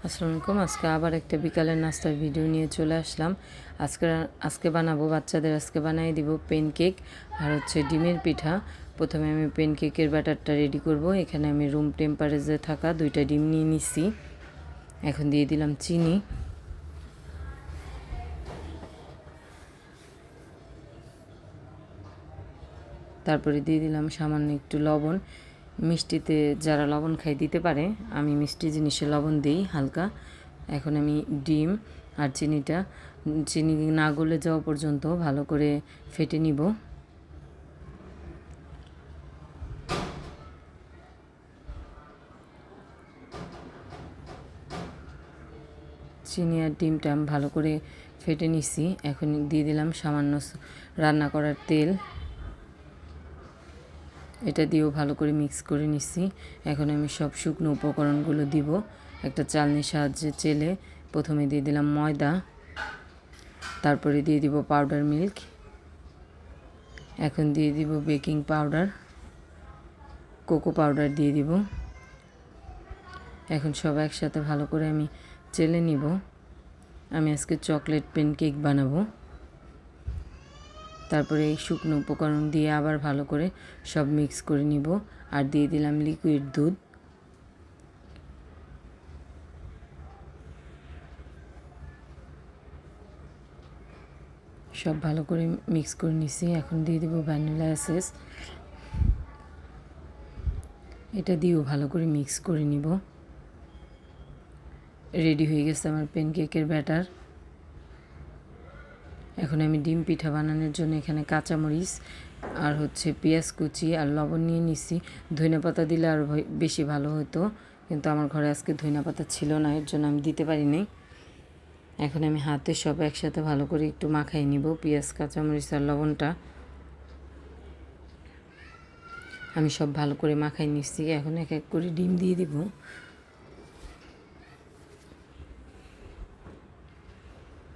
আসসালামু আলাইকুম। আজকে আবার একটা বিকালের নাস্তার ভিডিও নিয়ে চলে আসলাম। আজকে বানাবো বাচ্চাদের বানিয়ে দিব পেনকেক আর ডিমের পিঠা। প্রথমে আমি পেনকেকের ব্যাটারটা রেডি করব। এখানে আমি রুম টেম্পারেচারে থাকা 2টা ডিম নিয়ে নিছি। এখন দিয়ে দিলাম চিনি, তারপরে দিয়ে দিলাম সামান্য একটু লবণ। মিষ্টিতে যারা লবণ খায় দিতে পারে, আমি মিষ্টি জিনিসে লবণ দিই হালকা। এখন আমি ডিম আর চিনি না গলে যাওয়া পর্যন্ত ভালো করে ফেটে নিব। চিনি আর ডিমটা আমি ভালো করে ফেটে নিছি। এখন দিয়ে দিলাম সামান্য রান্না করার তেল। এটা দিয়েও ভালো করে মিক্স করে নিচ্ছি। এখন আমি সব শুকনো উপকরণগুলো দিব। একটা চালনির সাহায্যে চেলে প্রথমে দিয়ে দিলাম ময়দা, তারপরে দিয়ে দিব পাউডার মিল্ক, এখন দিয়ে দিব বেকিং পাউডার, কোকো পাউডার দিয়ে দিব। এখন সব একসাথে ভালো করে আমি চেলে নিব। আমি আজকে চকলেট পেনকেক বানাবো। তারপরে এই শুকনো উপকরণ দিয়ে আবার ভালো করে সব মিক্স করে নিব। আর দিয়ে দিলাম লিকুইড দুধ। সব ভালো করে মিক্স করে নিছি। এখন দিয়ে দেব ভ্যানিলা এসেন্স। এটা দিয়েও ভালো করে মিক্স করে নিব। রেডি হয়ে গেছে আমার পেনকেকের ব্যাটার। এখন আমি ডিম পিঠা বানানোর জন্য এখানে কাঁচামরিচ আর পেঁয়াজ কুচি আর লবণ নিয়ে নিছি। ধনেপাতা দিলে আর বেশি ভালো হতো, কিন্তু আমার ঘরে আজকে ধনেপাতা ছিল না, এর জন্য আমি দিতে পারিনি। এখন আমি হাতে সব একসাথে ভালো করে একটু মাখাই নিব। পেঁয়াজ, কাঁচামরিচ আর লবণটা আমি সব ভালো করে মাখাই নিচ্ছি। এখন এক এক করে ডিম দিয়ে দিব।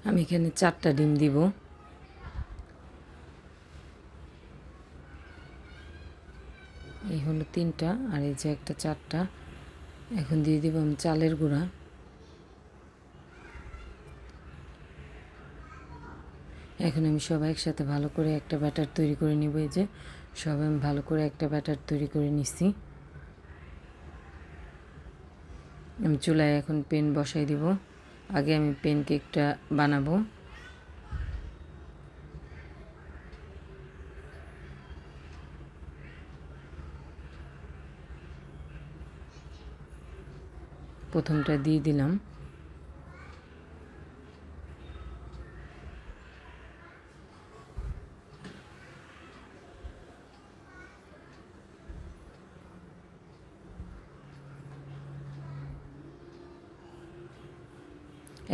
আমি এখানে 4টা ডিম দিব। এই হলো 3টা আর এই যে একটা 4টা। এখন দিয়ে দিব আমি চালের গুঁড়া। এখন আমি সব একসাথে ভালো করে একটা ব্যাটার তৈরি করে নিব। এই যে সব আমি ভালো করে একটা ব্যাটার তৈরি করে নিচ্ছি। আমি চুলায় এখন পেন বসাই দিব। আগে আমি পেনকেকটা বানাবো। প্রথমটা দিয়ে দিলাম।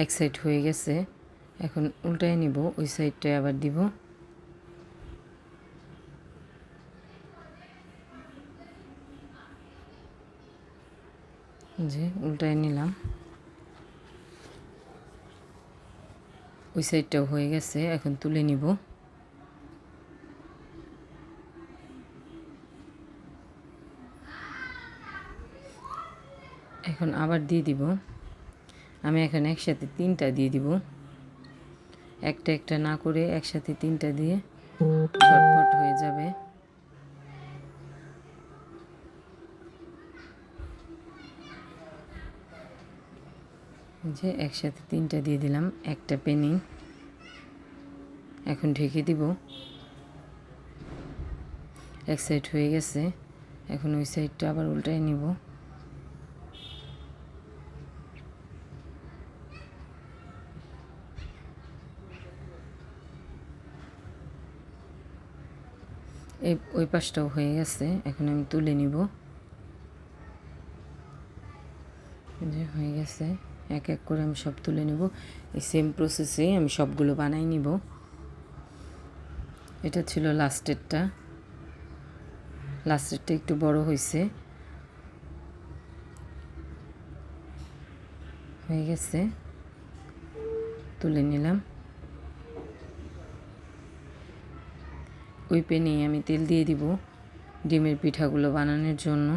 এক সাইড হয়ে গেছে, এখন উল্টায় নিব, ওই সাইডটায় আবার দিব। যে উল্টায় নিলাম, ওই সাইডটাও হয়ে গেছে, এখন তুলে নিব। এখন আবার দিয়ে দিব। আমি এখন একসাথে 3টা দিয়ে দিব, একটা একটা না করে একসাথে 3টা দিয়ে ঝটপট হয়ে যাবে। যে একসাথে 3টা দিয়ে দিলাম একটা পেনি। এখন ঢেকে দিব। এক সাইড হয়ে গেছে, এখন ওই সাইডটা আবার উল্টায় নিব। ওই পাশটাও হয়ে গেছে, এখন আমি তুলে নিব। যে হয়ে গেছে, এক এক করে আমি সব তুলে নেব। এই সেম প্রসেসে আমি সবগুলো বানাই নিব। এটা ছিল লাস্টেরটা একটু বড় হয়েছে। হয়ে গেছে, তুলে নিলাম। ওই প্যানেই আমি তেল দিয়ে দিব ডিমের পিঠাগুলো বানানোর জন্য।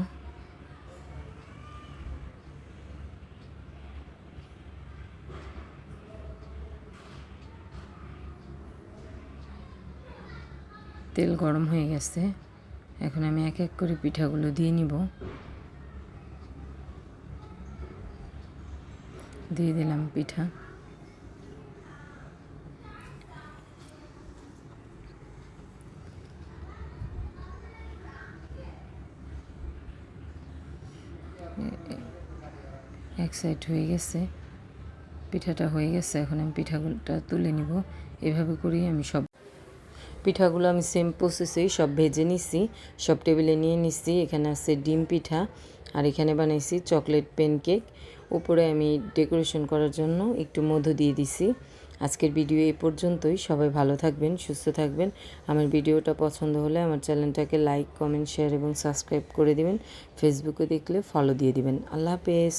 তেল গরম হয়ে গেছে। এখন আমি এক এক করে পিঠাগুলো দিয়ে নিব। দিয়ে দিলাম পিঠা। এক সাইড হয়ে গেছে, পিঠাটা হয়ে গেছে। এখন আমি পিঠাগুলোটা তুলে নিব। এভাবে করেই আমি সব পিঠাগুলো আমি সেম প্রসেসেই সব ভেজে নিছি, সব টেবিলে নিয়ে নিচ্ছি। এখানে আছে ডিম পিঠা, আর এখানে বানাইছি চকলেট প্যানকেক। উপরে আমি ডেকোরেশন করার জন্য একটু মধু দিয়ে দিছি। আজকের ভিডিও এই পর্যন্তই। সবাই ভালো থাকবেন, সুস্থ থাকবেন। আমার ভিডিওটা পছন্দ হলে আমার চ্যানেলটাকে লাইক, কমেন্ট, শেয়ার এবং সাবস্ক্রাইব করে দিবেন। ফেসবুকে দেখলে ফলো দিয়ে দিবেন। আল্লাহ হাফেজ।